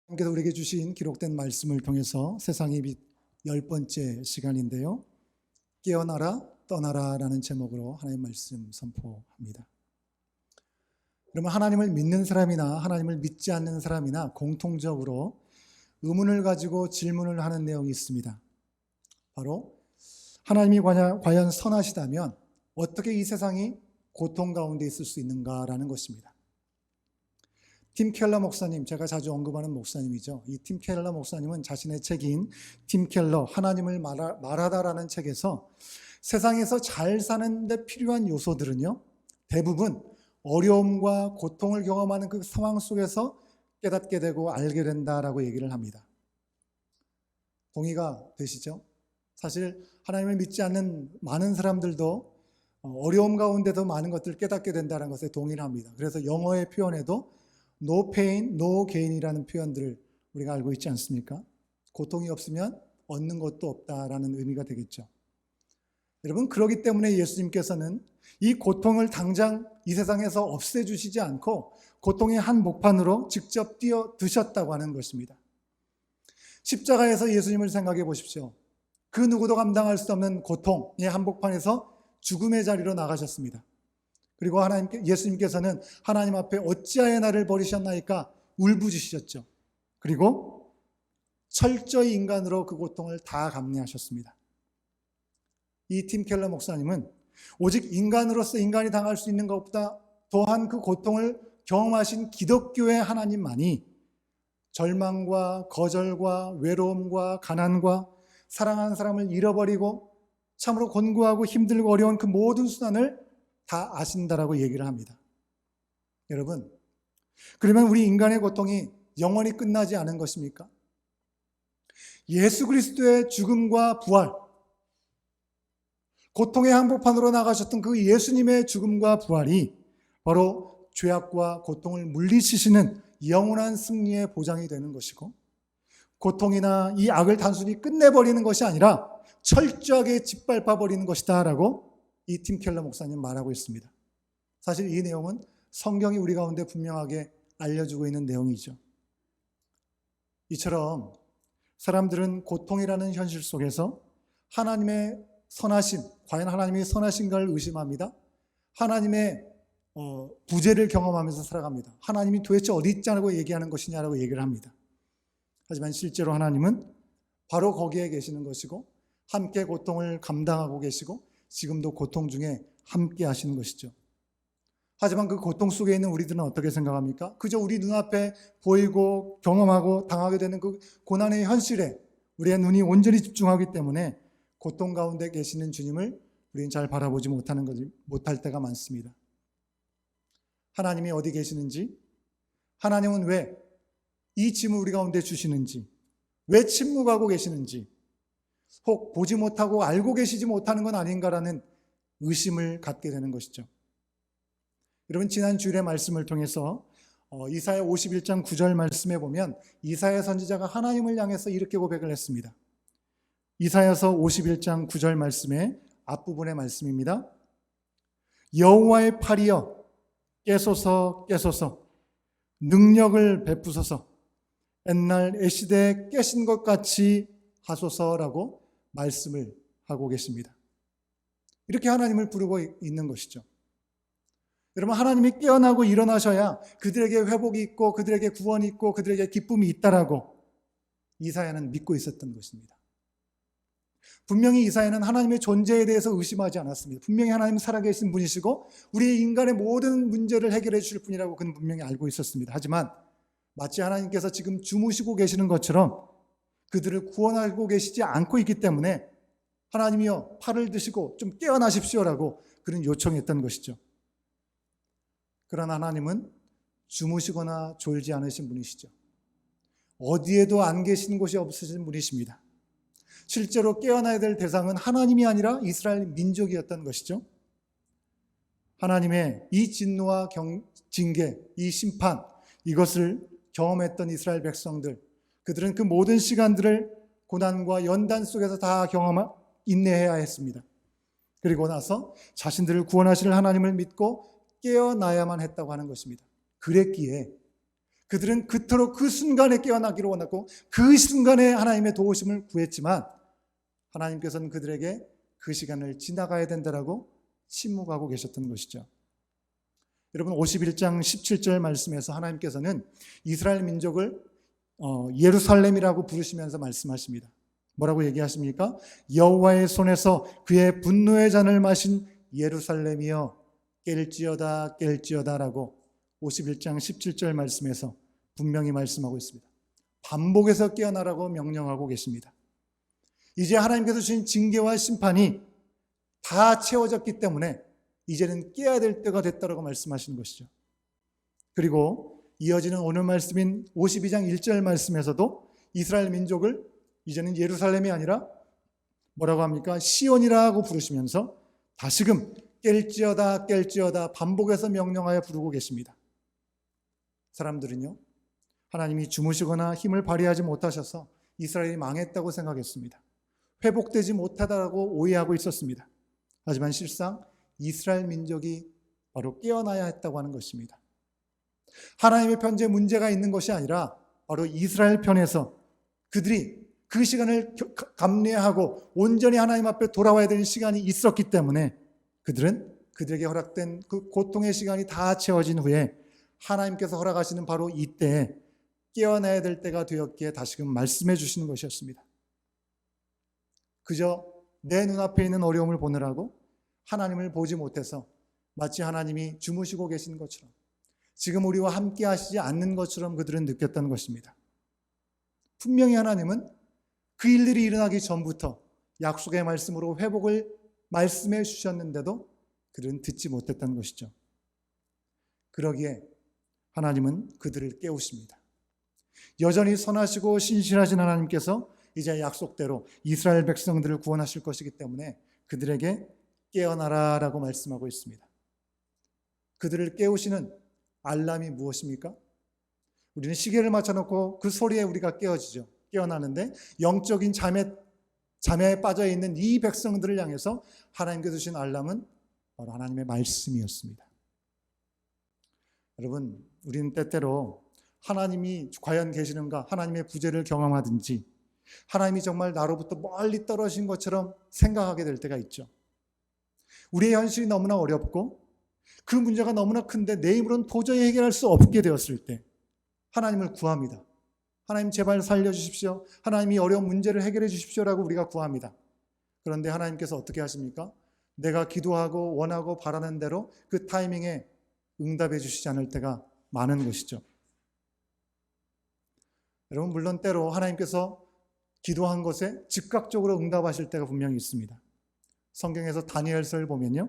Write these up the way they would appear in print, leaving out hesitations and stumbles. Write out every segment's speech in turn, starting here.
하나님께서 우리에게 주신 기록된 말씀을 통해서 세상의 빛 10번째 시간인데요. 깨어나라 떠나라라는 제목으로 하나님의 말씀 선포합니다. 그러면 하나님을 믿는 사람이나 하나님을 믿지 않는 사람이나 공통적으로 의문을 가지고 질문을 하는 내용이 있습니다. 바로 하나님이 과연 선하시다면 어떻게 이 세상이 고통 가운데 있을 수 있는가라는 것입니다. 팀 켈러 목사님, 제가 자주 언급하는 목사님이죠. 이 팀 켈러 목사님은 자신의 책인 팀 켈러 하나님을 말하다라는 책에서 세상에서 잘 사는 데 필요한 요소들은요, 대부분 어려움과 고통을 경험하는 그 상황 속에서 깨닫게 되고 알게 된다라고 얘기를 합니다. 동의가 되시죠? 사실 하나님을 믿지 않는 많은 사람들도 어려움 가운데도 많은 것들을 깨닫게 된다는 것에 동의를 합니다. 그래서 영어의 표현에도 No pain, no gain이라는 표현들을 우리가 알고 있지 않습니까? 고통이 없으면 얻는 것도 없다라는 의미가 되겠죠. 여러분, 그렇기 때문에 예수님께서는 이 고통을 당장 이 세상에서 없애주시지 않고 고통의 한 목판으로 직접 뛰어 드셨다고 하는 것입니다. 십자가에서 예수님을 생각해 보십시오. 그 누구도 감당할 수 없는 고통의 한복판에서 죽음의 자리로 나가셨습니다. 그리고 예수님께서는 하나님 앞에 어찌하여 나를 버리셨나이까 울부짖으셨죠. 그리고 철저히 인간으로 그 고통을 다 감내하셨습니다. 이 팀 켈러 목사님은 오직 인간으로서 인간이 당할 수 있는 것보다 또한 그 고통을 경험하신 기독교의 하나님만이 절망과 거절과 외로움과 가난과 사랑하는 사람을 잃어버리고 참으로 곤고하고 힘들고 어려운 그 모든 수단을 다 아신다라고 얘기를 합니다. 여러분, 그러면 우리 인간의 고통이 영원히 끝나지 않은 것입니까? 예수 그리스도의 죽음과 부활, 고통의 한복판으로 나가셨던 그 예수님의 죽음과 부활이 바로 죄악과 고통을 물리치시는 영원한 승리의 보장이 되는 것이고, 고통이나 이 악을 단순히 끝내버리는 것이 아니라 철저하게 짓밟아버리는 것이다 라고 이 팀 켈러 목사님 말하고 있습니다. 사실 이 내용은 성경이 우리 가운데 분명하게 알려주고 있는 내용이죠. 이처럼 사람들은 고통이라는 현실 속에서 하나님의 선하심, 과연 하나님이 선하신가를 의심합니다. 하나님의 부재를 경험하면서 살아갑니다. 하나님이 도대체 어디 있자고 얘기하는 것이냐라고 얘기를 합니다. 하지만 실제로 하나님은 바로 거기에 계시는 것이고 함께 고통을 감당하고 계시고 지금도 고통 중에 함께 하시는 것이죠. 하지만 그 고통 속에 있는 우리들은 어떻게 생각합니까? 그저 우리 눈앞에 보이고 경험하고 당하게 되는 그 고난의 현실에 우리의 눈이 온전히 집중하기 때문에 고통 가운데 계시는 주님을 우리는 잘 바라보지 못할 때가 많습니다. 하나님이 어디 계시는지, 하나님은 왜 이 짐을 우리 가운데 주시는지, 왜 침묵하고 계시는지, 혹 보지 못하고 알고 계시지 못하는 건 아닌가라는 의심을 갖게 되는 것이죠. 여러분, 지난 주일의 말씀을 통해서 이사야 51장 9절 말씀에 보면 이사야 선지자가 하나님을 향해서 이렇게 고백을 했습니다. 이사야서 51장 9절 말씀의 앞부분의 말씀입니다. 여호와의 팔이여 깨소서 깨소서 능력을 베푸소서 옛날 애시대에 깨신 것 같이 하소서라고 말씀을 하고 계십니다. 이렇게 하나님을 부르고 있는 것이죠. 여러분, 하나님이 깨어나고 일어나셔야 그들에게 회복이 있고 그들에게 구원이 있고 그들에게 기쁨이 있다라고 이사야는 믿고 있었던 것입니다. 분명히 이사야는 하나님의 존재에 대해서 의심하지 않았습니다. 분명히 하나님은 살아계신 분이시고 우리 인간의 모든 문제를 해결해 주실 분이라고 그는 분명히 알고 있었습니다. 하지만 마치 하나님께서 지금 주무시고 계시는 것처럼 그들을 구원하고 계시지 않고 있기 때문에 하나님이여 팔을 드시고 좀 깨어나십시오라고 그는 요청했던 것이죠. 그러나 하나님은 주무시거나 졸지 않으신 분이시죠. 어디에도 안 계신 곳이 없으신 분이십니다. 실제로 깨어나야 될 대상은 하나님이 아니라 이스라엘 민족이었던 것이죠. 하나님의 이 진노와 징계, 이 심판, 이것을 경험했던 이스라엘 백성들, 그들은 그 모든 시간들을 고난과 연단 속에서 다 인내해야 했습니다. 그리고 나서 자신들을 구원하실 하나님을 믿고 깨어나야만 했다고 하는 것입니다. 그랬기에 그들은 그토록 그 순간에 깨어나기를 원했고 그 순간에 하나님의 도우심을 구했지만 하나님께서는 그들에게 그 시간을 지나가야 된다라고 침묵하고 계셨던 것이죠. 여러분 51장 17절 말씀에서 하나님께서는 이스라엘 민족을 예루살렘이라고 부르시면서 말씀하십니다. 뭐라고 얘기하십니까? 여호와의 손에서 그의 분노의 잔을 마신 예루살렘이여 깰지어다 깰지어다 라고 51장 17절 말씀에서 분명히 말씀하고 있습니다. 반복해서 깨어나라고 명령하고 계십니다. 이제 하나님께서 주신 징계와 심판이 다 채워졌기 때문에 이제는 깨어야 될 때가 됐다고 말씀하시는 것이죠. 그리고 이어지는 오늘 말씀인 52장 1절 말씀에서도 이스라엘 민족을 이제는 예루살렘이 아니라 뭐라고 합니까? 시온이라고 부르시면서 다시금 깰지어다 깰지어다 반복해서 명령하여 부르고 계십니다. 사람들은요, 하나님이 주무시거나 힘을 발휘하지 못하셔서 이스라엘이 망했다고 생각했습니다. 회복되지 못하다고 오해하고 있었습니다. 하지만 실상 이스라엘 민족이 바로 깨어나야 했다고 하는 것입니다. 하나님의 편에 문제가 있는 것이 아니라 바로 이스라엘 편에서 그들이 그 시간을 감내하고 온전히 하나님 앞에 돌아와야 되는 시간이 있었기 때문에 그들은 그들에게 허락된 그 고통의 시간이 다 채워진 후에 하나님께서 허락하시는 바로 이때에 깨어나야 될 때가 되었기에 다시금 말씀해 주시는 것이었습니다. 그저 내 눈앞에 있는 어려움을 보느라고 하나님을 보지 못해서 마치 하나님이 주무시고 계신 것처럼 지금 우리와 함께 하시지 않는 것처럼 그들은 느꼈던 것입니다. 분명히 하나님은 그 일들이 일어나기 전부터 약속의 말씀으로 회복을 말씀해 주셨는데도 그들은 듣지 못했던 것이죠. 그러기에 하나님은 그들을 깨우십니다. 여전히 선하시고 신실하신 하나님께서 이제 약속대로 이스라엘 백성들을 구원하실 것이기 때문에 그들에게 깨어나라라고 말씀하고 있습니다. 그들을 깨우시는 알람이 무엇입니까? 우리는 시계를 맞춰놓고 그 소리에 우리가 깨어지죠. 깨어나는데 영적인 잠에 빠져 있는 이 백성들을 향해서 하나님께서 주신 알람은 바로 하나님의 말씀이었습니다. 여러분, 우리는 때때로 하나님이 과연 계시는가, 하나님의 부재를 경험하든지 하나님이 정말 나로부터 멀리 떨어진 것처럼 생각하게 될 때가 있죠. 우리의 현실이 너무나 어렵고 그 문제가 너무나 큰데 내 힘으로는 도저히 해결할 수 없게 되었을 때 하나님을 구합니다. 하나님 제발 살려주십시오. 하나님이 어려운 문제를 해결해 주십시오라고 우리가 구합니다. 그런데 하나님께서 어떻게 하십니까? 내가 기도하고 원하고 바라는 대로 그 타이밍에 응답해 주시지 않을 때가 많은 것이죠. 여러분, 물론 때로 하나님께서 기도한 것에 즉각적으로 응답하실 때가 분명히 있습니다. 성경에서 다니엘서를 보면요,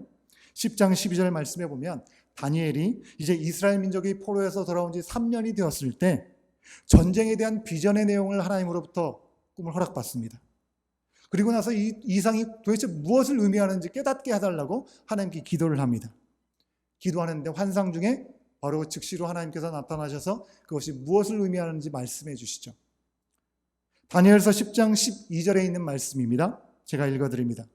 10장 12절 말씀에 보면 다니엘이 이제 이스라엘 민족이 포로에서 돌아온 지 3년이 되었을 때 전쟁에 대한 비전의 내용을 하나님으로부터 꿈을 허락받습니다. 그리고 나서 이 이상이 도대체 무엇을 의미하는지 깨닫게 해달라고 하나님께 기도를 합니다. 기도하는데 환상 중에 바로 즉시로 하나님께서 나타나셔서 그것이 무엇을 의미하는지 말씀해 주시죠. 다니엘서 10장 12절에 있는 말씀입니다. 제가 읽어드립니다.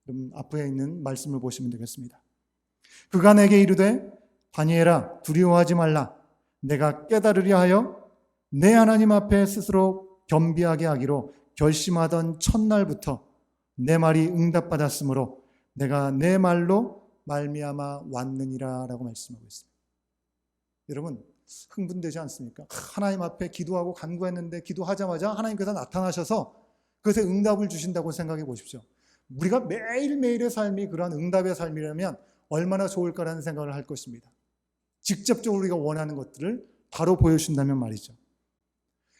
그럼 앞에 있는 말씀을 보시면 되겠습니다. 그가 내게 이르되 다니엘아 두려워하지 말라. 내가 깨달으려 하여 내 하나님 앞에 스스로 겸비하게 하기로 결심하던 첫날부터 내 말이 응답받았으므로 내가 내 말로 말미암아 왔느니라 라고 말씀하고 있습니다. 여러분, 흥분되지 않습니까? 하나님 앞에 기도하고 간구했는데 기도하자마자 하나님께서 나타나셔서 그것에 응답을 주신다고 생각해 보십시오. 우리가 매일매일의 삶이 그러한 응답의 삶이라면 얼마나 좋을까라는 생각을 할 것입니다. 직접적으로 우리가 원하는 것들을 바로 보여주신다면 말이죠.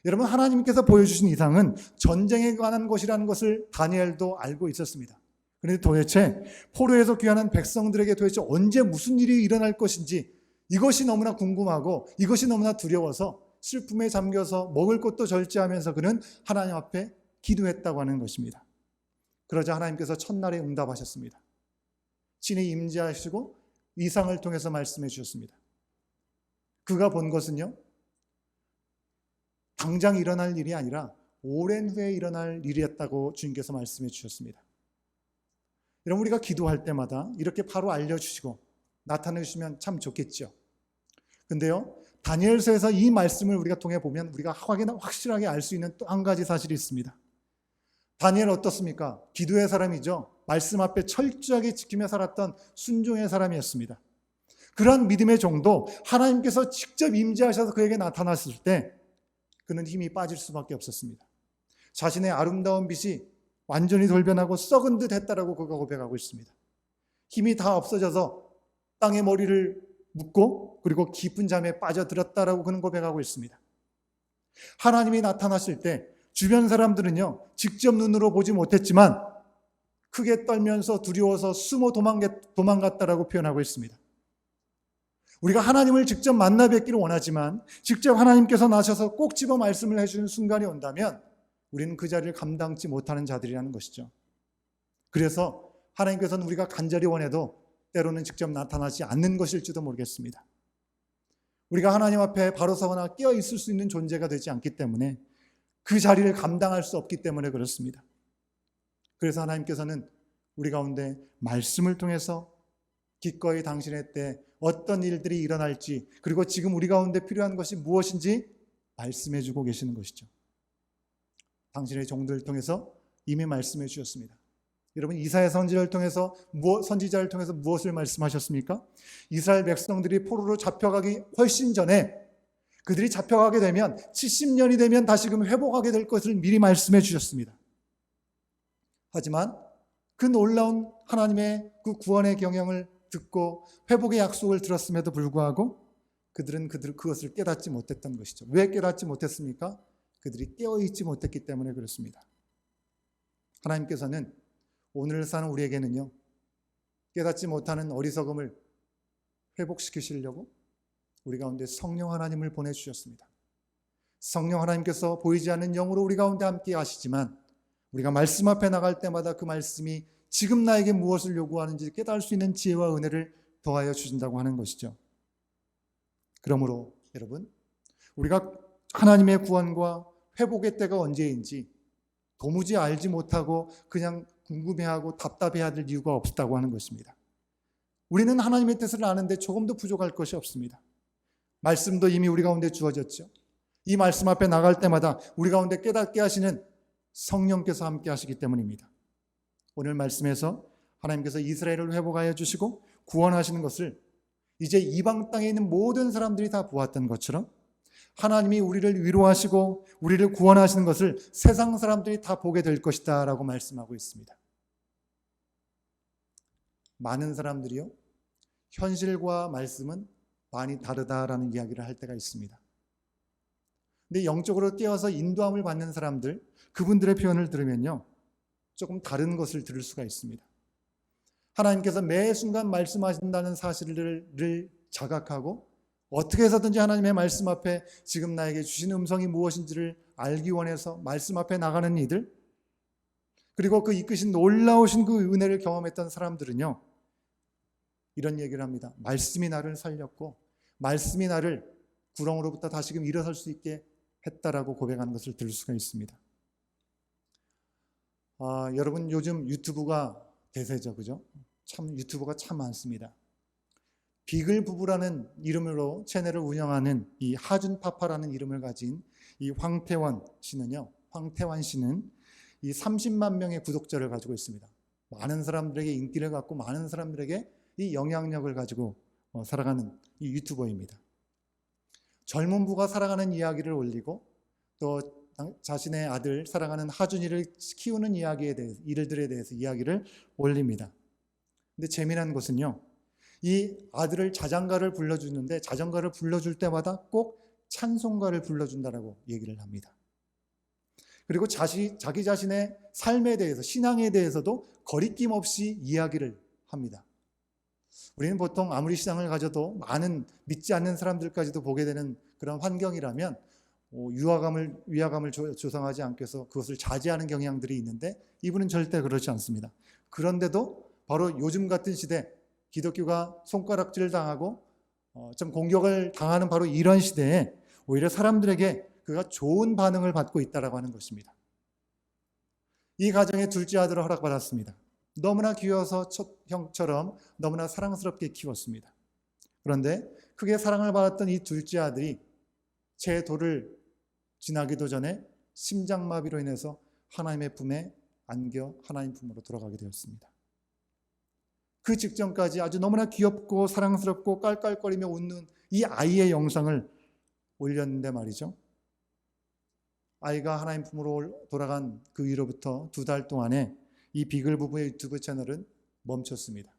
여러분, 하나님께서 보여주신 이상은 전쟁에 관한 것이라는 것을 다니엘도 알고 있었습니다. 그런데 도대체 포로에서 귀환한 백성들에게 도대체 언제 무슨 일이 일어날 것인지 이것이 너무나 궁금하고 이것이 너무나 두려워서 슬픔에 잠겨서 먹을 것도 절제하면서 그는 하나님 앞에 기도했다고 하는 것입니다. 그러자 하나님께서 첫날에 응답하셨습니다. 친히 임재하시고 이상을 통해서 말씀해 주셨습니다. 그가 본 것은요, 당장 일어날 일이 아니라 오랜 후에 일어날 일이었다고 주님께서 말씀해 주셨습니다. 여러분, 우리가 기도할 때마다 이렇게 바로 알려주시고 나타내 주시면 참 좋겠죠. 근데요, 다니엘서에서 이 말씀을 우리가 통해 보면 우리가 확실하게 알 수 있는 또 한 가지 사실이 있습니다. 다니엘 어떻습니까? 기도의 사람이죠. 말씀 앞에 철저하게 지키며 살았던 순종의 사람이었습니다. 그러한 믿음의 정도, 하나님께서 직접 임재하셔서 그에게 나타났을 때 그는 힘이 빠질 수밖에 없었습니다. 자신의 아름다운 빛이 완전히 돌변하고 썩은 듯 했다라고 그가 고백하고 있습니다. 힘이 다 없어져서 땅에 머리를 묻고 그리고 깊은 잠에 빠져들었다라고 그는 고백하고 있습니다. 하나님이 나타나실 때 주변 사람들은요, 직접 눈으로 보지 못했지만 크게 떨면서 두려워서 숨어 도망갔다라고 표현하고 있습니다. 우리가 하나님을 직접 만나 뵙기를 원하지만 직접 하나님께서 나셔서 꼭 집어 말씀을 해주는 순간이 온다면 우리는 그 자리를 감당치 못하는 자들이라는 것이죠. 그래서 하나님께서는 우리가 간절히 원해도 때로는 직접 나타나지 않는 것일지도 모르겠습니다. 우리가 하나님 앞에 바로 서거나 깨어 있을 수 있는 존재가 되지 않기 때문에 그 자리를 감당할 수 없기 때문에 그렇습니다. 그래서 하나님께서는 우리 가운데 말씀을 통해서 기꺼이 당신의 때 어떤 일들이 일어날지, 그리고 지금 우리 가운데 필요한 것이 무엇인지 말씀해 주고 계시는 것이죠. 당신의 종들을 통해서 이미 말씀해 주셨습니다. 여러분, 이사야 선지자를 통해서 무엇을 말씀하셨습니까? 이스라엘 백성들이 포로로 잡혀가기 훨씬 전에 그들이 잡혀가게 되면 70년이 되면 다시금 회복하게 될 것을 미리 말씀해 주셨습니다. 하지만 그 놀라운 하나님의 그 구원의 경영을 듣고 회복의 약속을 들었음에도 불구하고 그들은 그것을 깨닫지 못했던 것이죠. 왜 깨닫지 못했습니까? 그들이 깨어있지 못했기 때문에 그렇습니다. 하나님께서는 오늘 사는 우리에게는요, 깨닫지 못하는 어리석음을 회복시키시려고 우리 가운데 성령 하나님을 보내주셨습니다. 성령 하나님께서 보이지 않는 영으로 우리 가운데 함께 하시지만 우리가 말씀 앞에 나갈 때마다 그 말씀이 지금 나에게 무엇을 요구하는지 깨달을 수 있는 지혜와 은혜를 더하여 주신다고 하는 것이죠. 그러므로 여러분, 우리가 하나님의 구원과 회복의 때가 언제인지 도무지 알지 못하고 그냥 궁금해하고 답답해야 될 이유가 없다고 하는 것입니다. 우리는 하나님의 뜻을 아는데 조금도 부족할 것이 없습니다. 말씀도 이미 우리 가운데 주어졌죠. 이 말씀 앞에 나갈 때마다 우리 가운데 깨닫게 하시는 성령께서 함께 하시기 때문입니다. 오늘 말씀에서 하나님께서 이스라엘을 회복하여 주시고 구원하시는 것을 이제 이방 땅에 있는 모든 사람들이 다 보았던 것처럼 하나님이 우리를 위로하시고 우리를 구원하시는 것을 세상 사람들이 다 보게 될 것이다 라고 말씀하고 있습니다. 많은 사람들이요, 현실과 말씀은 많이 다르다라는 이야기를 할 때가 있습니다. 근데 영적으로 깨어서 인도함을 받는 사람들, 그분들의 표현을 들으면요, 조금 다른 것을 들을 수가 있습니다. 하나님께서 매 순간 말씀하신다는 사실을 자각하고 어떻게 해서든지 하나님의 말씀 앞에 지금 나에게 주신 음성이 무엇인지를 알기 원해서 말씀 앞에 나가는 이들, 그리고 그 이끄신 놀라우신 그 은혜를 경험했던 사람들은요, 이런 얘기를 합니다. 말씀이 나를 살렸고 말씀이 나를 구렁으로부터 다시금 일어설 수 있게 했다라고 고백하는 것을 들을 수가 있습니다. 여러분, 요즘 유튜브가 대세죠, 그죠? 참 유튜버가 참 많습니다. 비글 부부라는 이름으로 채널을 운영하는 이 하준파파라는 이름을 가진 이 황태환 씨는 이 30만 명의 구독자를 가지고 있습니다. 많은 사람들에게 인기를 갖고 많은 사람들에게 이 영향력을 가지고 살아가는 이 유튜버입니다. 젊은 부가 살아가는 이야기를 올리고 또 자신의 아들 사랑하는 하준이를 키우는 일들에 대해서 이야기를 올립니다. 근데 재미난 것은요, 이 아들을 자장가를 불러주는데 자장가를 불러줄 때마다 꼭 찬송가를 불러준다라고 얘기를 합니다. 그리고 자기 자신의 삶에 대해서, 신앙에 대해서도 거리낌 없이 이야기를 합니다. 우리는 보통 아무리 신앙을 가져도 많은 믿지 않는 사람들까지도 보게 되는 그런 환경이라면 위화감을 조성하지 않겠어 그것을 자제하는 경향들이 있는데 이분은 절대 그렇지 않습니다. 그런데도 바로 요즘 같은 시대, 기독교가 손가락질을 당하고 좀 공격을 당하는 바로 이런 시대에 오히려 사람들에게 그가 좋은 반응을 받고 있다라고 하는 것입니다. 이 가정의 둘째 아들을 허락받았습니다. 너무나 귀여워서 첫 형처럼 너무나 사랑스럽게 키웠습니다. 그런데 크게 사랑을 받았던 이 둘째 아들이 제 돌을 지나기도 전에 심장마비로 인해서 하나님의 품에 안겨 하나님 품으로 돌아가게 되었습니다. 그 직전까지 아주 너무나 귀엽고 사랑스럽고 깔깔거리며 웃는 이 아이의 영상을 올렸는데 말이죠. 아이가 하나님 품으로 돌아간 그 이후로부터 2달 동안에 이 비글 부부의 유튜브 채널은 멈췄습니다.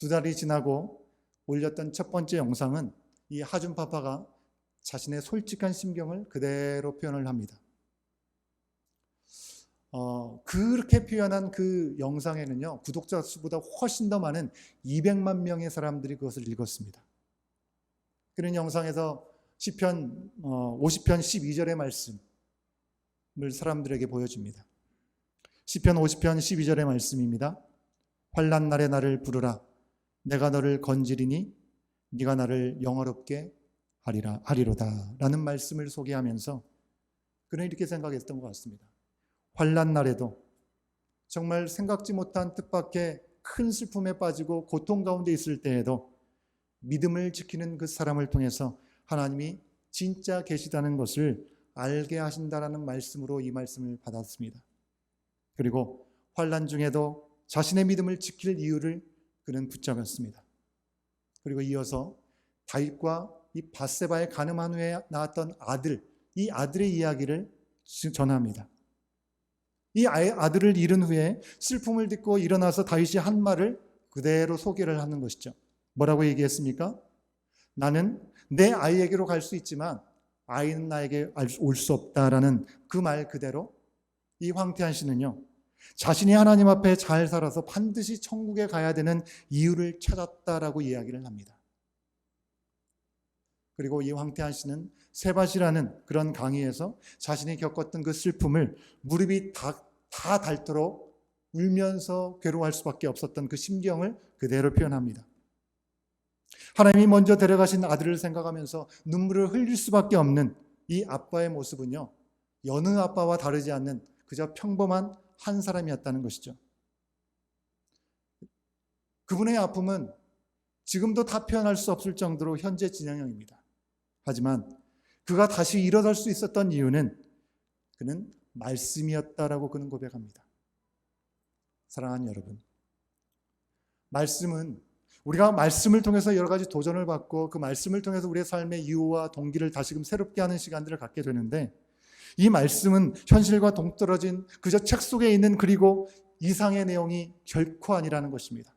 2달이 지나고 올렸던 첫 번째 영상은 이 하준 파파가 자신의 솔직한 심경을 그대로 표현을 합니다. 그렇게 표현한 그 영상에는요, 구독자 수보다 훨씬 더 많은 200만 명의 사람들이 그것을 읽었습니다. 그런 영상에서 시편 50편 12절의 말씀을 사람들에게 보여줍니다. 시편 50편 12절의 말씀입니다. 환난 날에 나를 부르라. 내가 너를 건지리니 네가 나를 영화롭게 하리로다 라는 말씀을 소개하면서 그는 이렇게 생각했던 것 같습니다. 환난 날에도 정말 생각지 못한 뜻밖의 큰 슬픔에 빠지고 고통 가운데 있을 때에도 믿음을 지키는 그 사람을 통해서 하나님이 진짜 계시다는 것을 알게 하신다라는 말씀으로 이 말씀을 받았습니다. 그리고 환난 중에도 자신의 믿음을 지킬 이유를 그는 붙잡았습니다. 그리고 이어서 다윗과 이 밧세바의 간음한 후에 낳았던 아들, 이 아들의 이야기를 전합니다. 이 아들을 잃은 후에 슬픔을 듣고 일어나서 다윗이 한 말을 그대로 소개를 하는 것이죠. 뭐라고 얘기했습니까? 나는 내 아이에게로 갈 수 있지만 아이는 나에게 올 수 없다라는 그 말 그대로 이 황태한 씨는요, 자신이 하나님 앞에 잘 살아서 반드시 천국에 가야 되는 이유를 찾았다라고 이야기를 합니다. 그리고 이 황태한 씨는 세바시라는 그런 강의에서 자신이 겪었던 그 슬픔을 무릎이 다 닳도록 울면서 괴로워할 수밖에 없었던 그 심경을 그대로 표현합니다. 하나님이 먼저 데려가신 아들을 생각하면서 눈물을 흘릴 수밖에 없는 이 아빠의 모습은요, 여느 아빠와 다르지 않는 그저 평범한 한 사람이었다는 것이죠. 그분의 아픔은 지금도 다 표현할 수 없을 정도로 현재 진행형입니다. 하지만 그가 다시 일어설 수 있었던 이유는 그는 말씀이었다라고 그는 고백합니다. 사랑하는 여러분, 말씀은 우리가 말씀을 통해서 여러 가지 도전을 받고 그 말씀을 통해서 우리의 삶의 이유와 동기를 다시금 새롭게 하는 시간들을 갖게 되는데, 이 말씀은 현실과 동떨어진 그저 책 속에 있는 그리고 이상의 내용이 결코 아니라는 것입니다.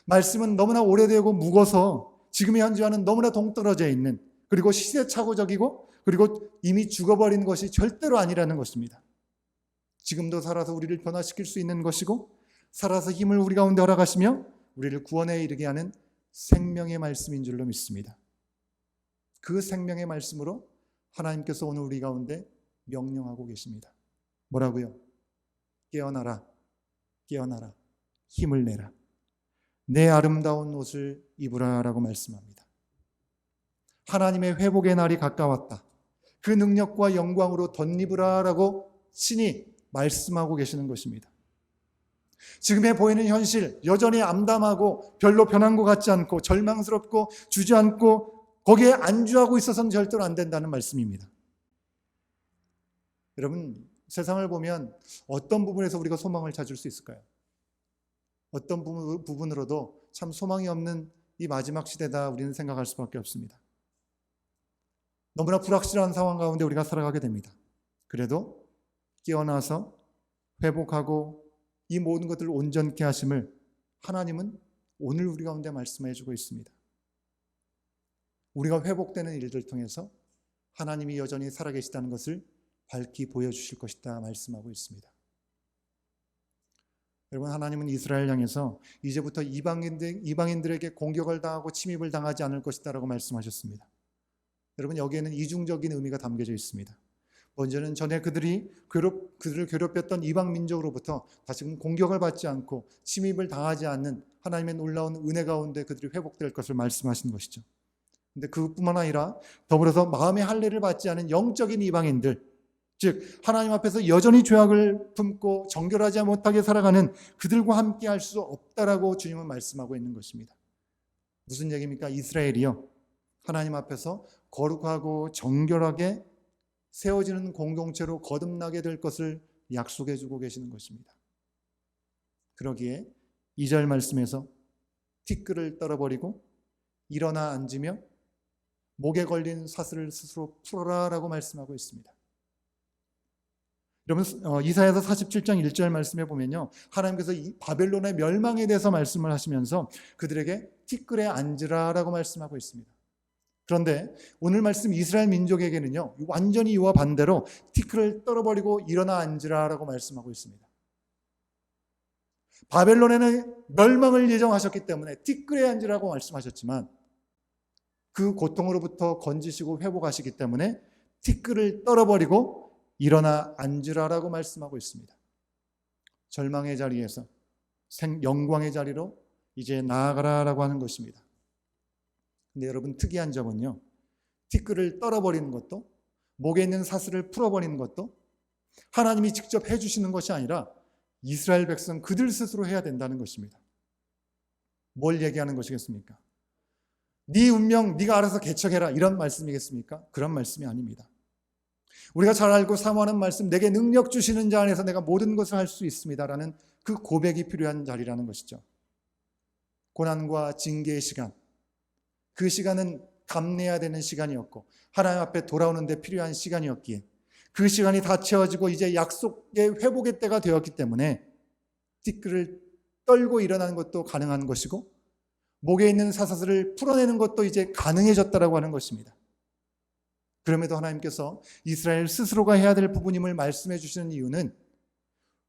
말씀은 너무나 오래되고 묵어서 지금의 현재와는 너무나 동떨어져 있는, 그리고 시대착오적이고 그리고 이미 죽어버린 것이 절대로 아니라는 것입니다. 지금도 살아서 우리를 변화시킬 수 있는 것이고, 살아서 힘을 우리 가운데 허락하시며 우리를 구원에 이르게 하는 생명의 말씀인 줄로 믿습니다. 그 생명의 말씀으로 하나님께서 오늘 우리 가운데 명령하고 계십니다. 뭐라고요? 깨어나라, 깨어나라, 힘을 내라, 내 아름다운 옷을 입으라 라고 말씀합니다. 하나님의 회복의 날이 가까웠다. 그 능력과 영광으로 덧입으라 라고 신이 말씀하고 계시는 것입니다. 지금의 보이는 현실, 여전히 암담하고 별로 변한 것 같지 않고 절망스럽고 주저앉고 거기에 안주하고 있어서는 절대로 안 된다는 말씀입니다. 여러분, 세상을 보면 어떤 부분에서 우리가 소망을 찾을 수 있을까요? 어떤 부분으로도 참 소망이 없는 이 마지막 시대다 우리는 생각할 수밖에 없습니다. 너무나 불확실한 상황 가운데 우리가 살아가게 됩니다. 그래도 깨어나서 회복하고 이 모든 것들을 온전케 하심을 하나님은 오늘 우리 가운데 말씀해 주고 있습니다. 우리가 회복되는 일들을 통해서 하나님이 여전히 살아계시다는 것을 밝히 보여주실 것이다 말씀하고 있습니다. 여러분, 하나님은 이스라엘 향해서 이제부터 이방인들에게 공격을 당하고 침입을 당하지 않을 것이다 라고 말씀하셨습니다. 여러분, 여기에는 이중적인 의미가 담겨져 있습니다. 먼저는 전에 그들을 괴롭혔던 이방 민족으로부터 다시금 공격을 받지 않고 침입을 당하지 않는 하나님의 놀라운 은혜 가운데 그들이 회복될 것을 말씀하신 것이죠. 근데 그뿐만 아니라 더불어서 마음의 할례를 받지 않은 영적인 이방인들, 즉 하나님 앞에서 여전히 죄악을 품고 정결하지 못하게 살아가는 그들과 함께 할 수 없다라고 주님은 말씀하고 있는 것입니다. 무슨 얘기입니까? 이스라엘이요, 하나님 앞에서 거룩하고 정결하게 세워지는 공동체로 거듭나게 될 것을 약속해 주고 계시는 것입니다. 그러기에 2절 말씀에서 티끌을 떨어버리고 일어나 앉으며 목에 걸린 사슬을 스스로 풀어라 라고 말씀하고 있습니다. 여러분, 이사야서 47장 1절 말씀에 보면요, 하나님께서 이 바벨론의 멸망에 대해서 말씀을 하시면서 그들에게 티끌에 앉으라 라고 말씀하고 있습니다. 그런데 오늘 말씀 이스라엘 민족에게는요, 완전히 이와 반대로 티끌을 떨어버리고 일어나 앉으라 라고 말씀하고 있습니다. 바벨론에는 멸망을 예정하셨기 때문에 티끌에 앉으라고 말씀하셨지만 그 고통으로부터 건지시고 회복하시기 때문에 티끌을 떨어버리고 일어나 앉으라라고 말씀하고 있습니다. 절망의 자리에서 영광의 자리로 이제 나아가라라고 하는 것입니다. 근데 여러분, 특이한 점은요, 티끌을 떨어버리는 것도 목에 있는 사슬을 풀어버리는 것도 하나님이 직접 해주시는 것이 아니라 이스라엘 백성 그들 스스로 해야 된다는 것입니다. 뭘 얘기하는 것이겠습니까? 네 운명 네가 알아서 개척해라, 이런 말씀이겠습니까? 그런 말씀이 아닙니다. 우리가 잘 알고 사모하는 말씀, 내게 능력 주시는 자 안에서 내가 모든 것을 할 수 있습니다라는 그 고백이 필요한 자리라는 것이죠. 고난과 징계의 시간, 그 시간은 감내해야 되는 시간이었고 하나님 앞에 돌아오는 데 필요한 시간이었기에 그 시간이 다 채워지고 이제 약속의 회복의 때가 되었기 때문에 티끌을 떨고 일어나는 것도 가능한 것이고 목에 있는 사슬을 풀어내는 것도 이제 가능해졌다라고 하는 것입니다. 그럼에도 하나님께서 이스라엘 스스로가 해야 될 부분임을 말씀해 주시는 이유는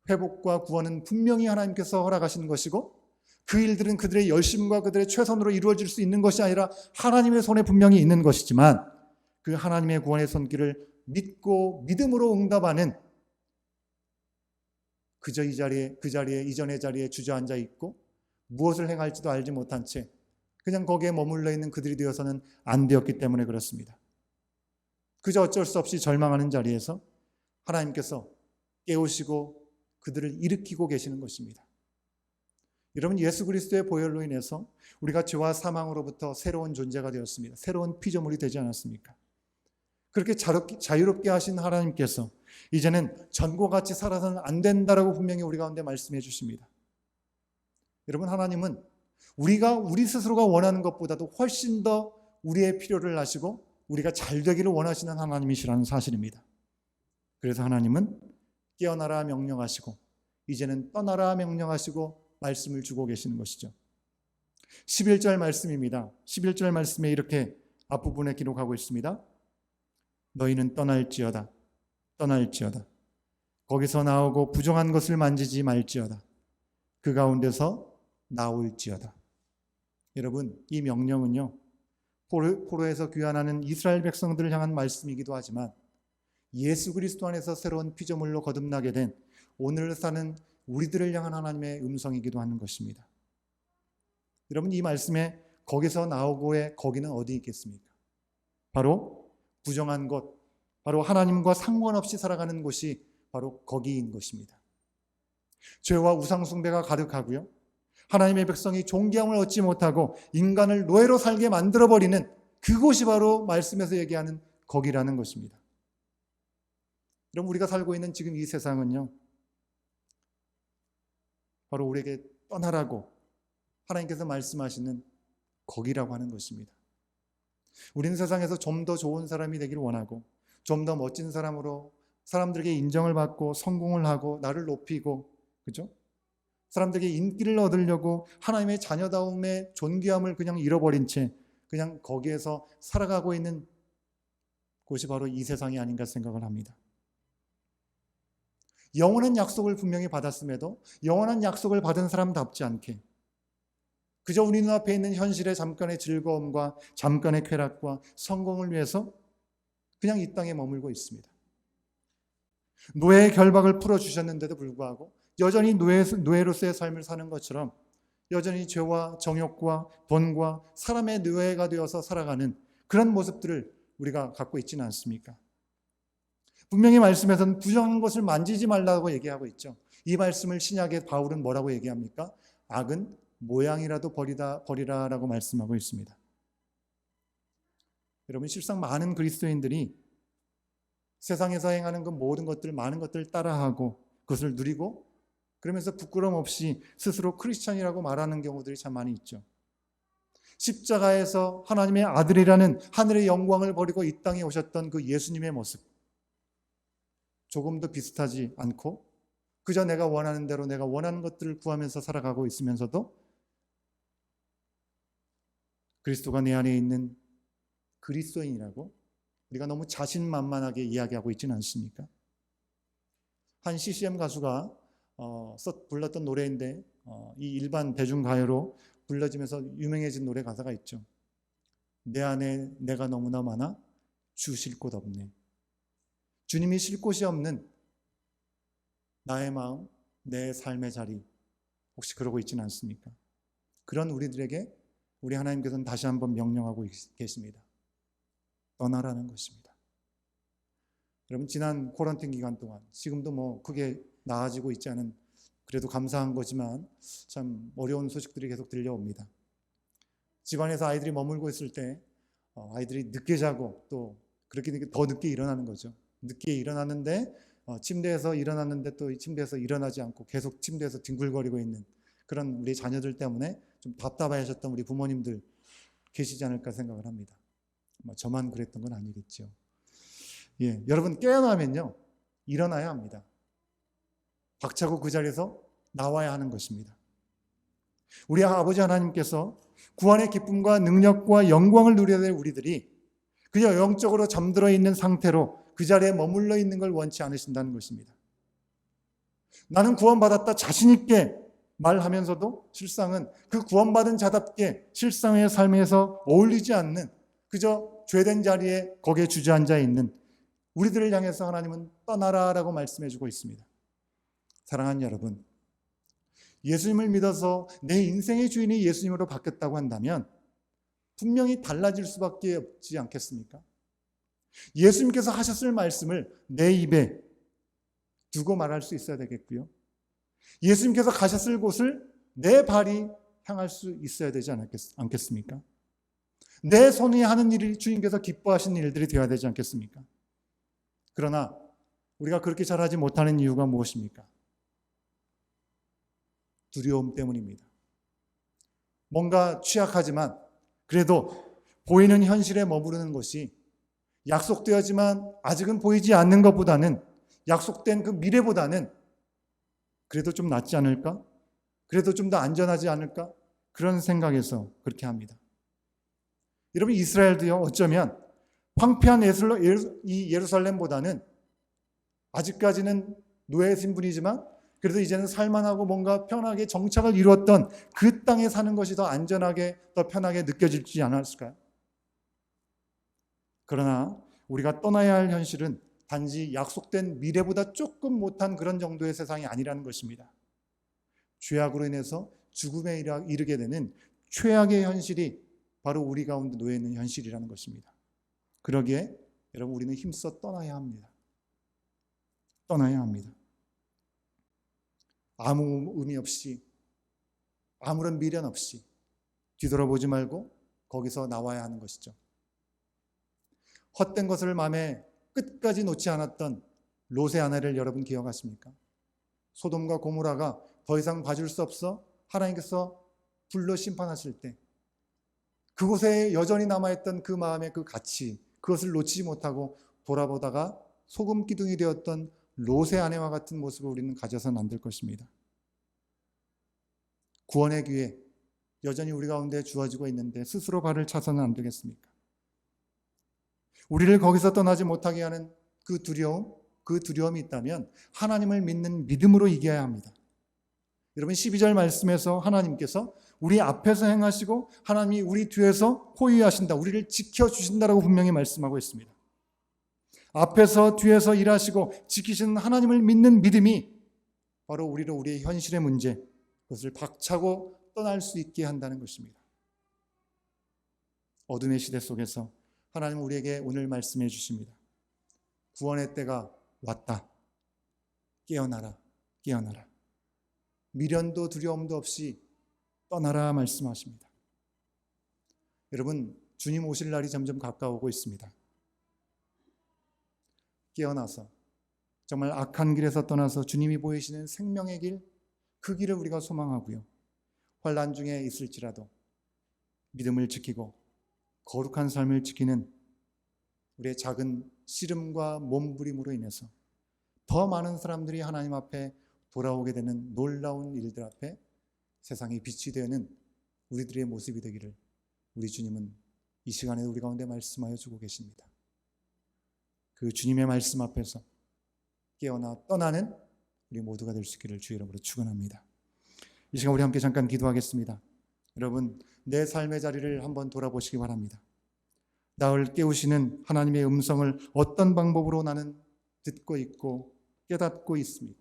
회복과 구원은 분명히 하나님께서 허락하신 것이고 그 일들은 그들의 열심과 그들의 최선으로 이루어질 수 있는 것이 아니라 하나님의 손에 분명히 있는 것이지만 그 하나님의 구원의 손길을 믿고 믿음으로 응답하는 그저 이전의 자리에 주저앉아 있고 무엇을 행할지도 알지 못한 채 그냥 거기에 머물러 있는 그들이 되어서는 안 되었기 때문에 그렇습니다. 그저 어쩔 수 없이 절망하는 자리에서 하나님께서 깨우시고 그들을 일으키고 계시는 것입니다. 여러분, 예수 그리스도의 보혈로 인해서 우리가 죄와 사망으로부터 새로운 존재가 되었습니다. 새로운 피조물이 되지 않았습니까? 그렇게 자유롭게 하신 하나님께서 이제는 전과 같이 살아서는 안 된다라고 분명히 우리 가운데 말씀해 주십니다. 여러분, 하나님은 우리 스스로가 원하는 것보다도 훨씬 더 우리의 필요를 아시고 우리가 잘 되기를 원하시는 하나님이시라는 사실입니다. 그래서 하나님은 깨어나라 명령하시고 이제는 떠나라 명령하시고 말씀을 주고 계시는 것이죠. 11절 말씀입니다. 11절 말씀에 이렇게 앞부분에 기록하고 있습니다. 너희는 떠날지어다. 거기서 나오고 부정한 것을 만지지 말지어다. 그 가운데서 나올지어다. 여러분, 이 명령은요, 포로에서 귀환하는 이스라엘 백성들을 향한 말씀이기도 하지만 예수 그리스도 안에서 새로운 피조물로 거듭나게 된 오늘 사는 우리들을 향한 하나님의 음성이기도 하는 것입니다. 여러분, 이 말씀에 거기서 나오고의 거기는 어디 있겠습니까? 바로 부정한 것, 바로 하나님과 상관없이 살아가는 곳이 바로 거기인 것입니다. 죄와 우상숭배가 가득하고요, 하나님의 백성이 존귀함을 얻지 못하고 인간을 노예로 살게 만들어버리는 그곳이 바로 말씀에서 얘기하는 거기라는 것입니다. 여러분, 우리가 살고 있는 지금 이 세상은요, 바로 우리에게 떠나라고 하나님께서 말씀하시는 거기라고 하는 것입니다. 우리는 세상에서 좀 더 좋은 사람이 되기를 원하고 좀 더 멋진 사람으로 사람들에게 인정을 받고 성공을 하고 나를 높이고, 그죠? 사람들에게 인기를 얻으려고 하나님의 자녀다움의 존귀함을 그냥 잃어버린 채 그냥 거기에서 살아가고 있는 곳이 바로 이 세상이 아닌가 생각을 합니다. 영원한 약속을 분명히 받았음에도 영원한 약속을 받은 사람답지 않게 그저 우리 눈앞에 있는 현실의 잠깐의 즐거움과 잠깐의 쾌락과 성공을 위해서 그냥 이 땅에 머물고 있습니다. 노예의 결박을 풀어주셨는데도 불구하고 여전히 노예로서의 삶을 사는 것처럼 여전히 죄와 정욕과 돈과 사람의 노예가 되어서 살아가는 그런 모습들을 우리가 갖고 있지는 않습니까? 분명히 말씀에서는 부정한 것을 만지지 말라고 얘기하고 있죠. 이 말씀을 신약의 바울은 뭐라고 얘기합니까? 악은 모양이라도 버리라라고 말씀하고 있습니다. 여러분, 실상 많은 그리스도인들이 세상에서 행하는 그 모든 것들, 많은 것들을 따라하고 그것을 누리고 그러면서 부끄러움 없이 스스로 크리스찬이라고 말하는 경우들이 참 많이 있죠. 십자가에서 하나님의 아들이라는 하늘의 영광을 버리고 이 땅에 오셨던 그 예수님의 모습, 조금도 비슷하지 않고 그저 내가 원하는 대로 내가 원하는 것들을 구하면서 살아가고 있으면서도 그리스도가 내 안에 있는 그리스도인이라고 우리가 너무 자신만만하게 이야기하고 있지는 않습니까? 한 CCM 가수가 불렀던 노래인데 이 일반 대중가요로 불러지면서 유명해진 노래 가사가 있죠. 내 안에 내가 너무나 많아 주 쉴 곳 없네. 주님이 쉴 곳이 없는 나의 마음, 내 삶의 자리, 혹시 그러고 있지는 않습니까? 그런 우리들에게 우리 하나님께서는 다시 한번 명령하고 계십니다. 떠나라는 것입니다. 여러분, 지난 코런틴 기간 동안 지금도 뭐 크게 나아지고 있지 않은, 그래도 감사한 거지만 참 어려운 소식들이 계속 들려옵니다. 집안에서 아이들이 머물고 있을 때 아이들이 늦게 자고 또 그렇게 더 늦게 일어나는 거죠. 늦게 일어났는데 침대에서 일어났는데 또 이 침대에서 일어나지 않고 계속 침대에서 뒹굴거리고 있는 그런 우리 자녀들 때문에 좀 답답해하셨던 우리 부모님들 계시지 않을까 생각을 합니다. 저만 그랬던 건 아니겠죠. 예, 여러분, 깨어나면요 일어나야 합니다. 박차고 그 자리에서 나와야 하는 것입니다. 우리 아버지 하나님께서 구원의 기쁨과 능력과 영광을 누려야 될 우리들이 그냥 영적으로 잠들어 있는 상태로 그 자리에 머물러 있는 걸 원치 않으신다는 것입니다. 나는 구원받았다 자신 있게 말하면서도 실상은 그 구원받은 자답게 실상의 삶에서 어울리지 않는 그저 죄된 자리에 거기에 주저앉아 있는 우리들을 향해서 하나님은 떠나라라고 말씀해주고 있습니다. 사랑하는 여러분, 예수님을 믿어서 내 인생의 주인이 예수님으로 바뀌었다고 한다면 분명히 달라질 수밖에 없지 않겠습니까? 예수님께서 하셨을 말씀을 내 입에 두고 말할 수 있어야 되겠고요. 예수님께서 가셨을 곳을 내 발이 향할 수 있어야 되지 않겠습니까? 내 손이 하는 일이 주님께서 기뻐하시는 일들이 되어야 되지 않겠습니까? 그러나 우리가 그렇게 잘하지 못하는 이유가 무엇입니까? 두려움 때문입니다. 뭔가 취약하지만 그래도 보이는 현실에 머무르는 것이 약속되었지만 아직은 보이지 않는 것보다는 약속된 그 미래보다는 그래도 좀 낫지 않을까? 그래도 좀 더 안전하지 않을까? 그런 생각에서 그렇게 합니다. 여러분, 이스라엘도요 어쩌면 황폐한 이 예루살렘보다는 아직까지는 노예 신분이지만 그래도 이제는 살만하고 뭔가 편하게 정착을 이루었던 그 땅에 사는 것이 더 안전하게 더 편하게 느껴질지 않았을까요? 그러나 우리가 떠나야 할 현실은 단지 약속된 미래보다 조금 못한 그런 정도의 세상이 아니라는 것입니다. 죄악으로 인해서 죽음에 이르게 되는 최악의 현실이 바로 우리 가운데 놓여 있는 현실이라는 것입니다. 그러기에 여러분, 우리는 힘써 떠나야 합니다. 떠나야 합니다. 아무 의미 없이 아무런 미련 없이 뒤돌아보지 말고 거기서 나와야 하는 것이죠. 헛된 것을 마음에 끝까지 놓지 않았던 롯의 아내를 여러분 기억하십니까? 소돔과 고모라가 더 이상 봐줄 수 없어 하나님께서 불러 심판하실 때 그곳에 여전히 남아있던 그 마음의 그 가치, 그것을 놓치지 못하고 돌아보다가 소금 기둥이 되었던 롯의 아내와 같은 모습을 우리는 가져서는 안 될 것입니다. 구원의 기회 여전히 우리 가운데 주어지고 있는데 스스로 발을 차서는 안 되겠습니까? 우리를 거기서 떠나지 못하게 하는 그 두려움이 있다면 하나님을 믿는 믿음으로 이겨야 합니다. 여러분, 12절 말씀에서 하나님께서 우리 앞에서 행하시고 하나님이 우리 뒤에서 호위하신다, 우리를 지켜주신다라고 분명히 말씀하고 있습니다. 앞에서 뒤에서 일하시고 지키시는 하나님을 믿는 믿음이 바로 우리의 현실의 문제, 그것을 박차고 떠날 수 있게 한다는 것입니다. 어둠의 시대 속에서 하나님은 우리에게 오늘 말씀해 주십니다. 구원의 때가 왔다. 깨어나라, 깨어나라. 미련도 두려움도 없이 떠나라 말씀하십니다. 여러분, 주님 오실 날이 점점 가까우고 있습니다. 깨어나서 정말 악한 길에서 떠나서 주님이 보이시는 생명의 길, 그 길을 우리가 소망하고요. 환난 중에 있을지라도 믿음을 지키고 거룩한 삶을 지키는 우리의 작은 씨름과 몸부림으로 인해서 더 많은 사람들이 하나님 앞에 돌아오게 되는 놀라운 일들 앞에 세상이 빛이 되는 우리들의 모습이 되기를 우리 주님은 이 시간에 우리 가운데 말씀하여 주고 계십니다. 그 주님의 말씀 앞에서 깨어나 떠나는 우리 모두가 될 수 있기를 주의 이름으로 축원합니다. 이 시간 우리 함께 잠깐 기도하겠습니다. 여러분, 내 삶의 자리를 한번 돌아보시기 바랍니다. 나를 깨우시는 하나님의 음성을 어떤 방법으로 나는 듣고 있고 깨닫고 있습니까?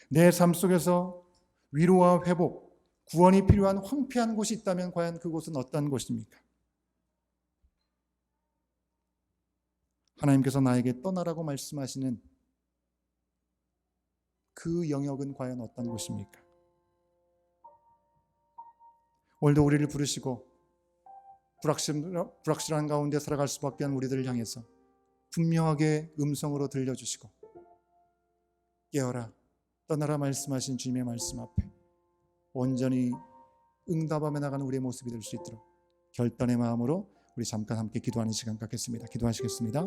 내 삶 속에서 위로와 회복, 구원이 필요한 황폐한 곳이 있다면 과연 그곳은 어떤 곳입니까? 하나님께서 나에게 떠나라고 말씀하시는 그 영역은 과연 어떤 곳입니까? 오늘도 우리를 부르시고 불확실한 가운데 살아갈 수밖에 없는 우리들을 향해서 분명하게 음성으로 들려주시고 깨어라, 떠나라 말씀하신 주님의 말씀 앞에 온전히 응답하며 나가는 우리의 모습이 될 수 있도록 결단의 마음으로 우리 잠깐 함께 기도하는 시간 갖겠습니다. 기도하시겠습니다.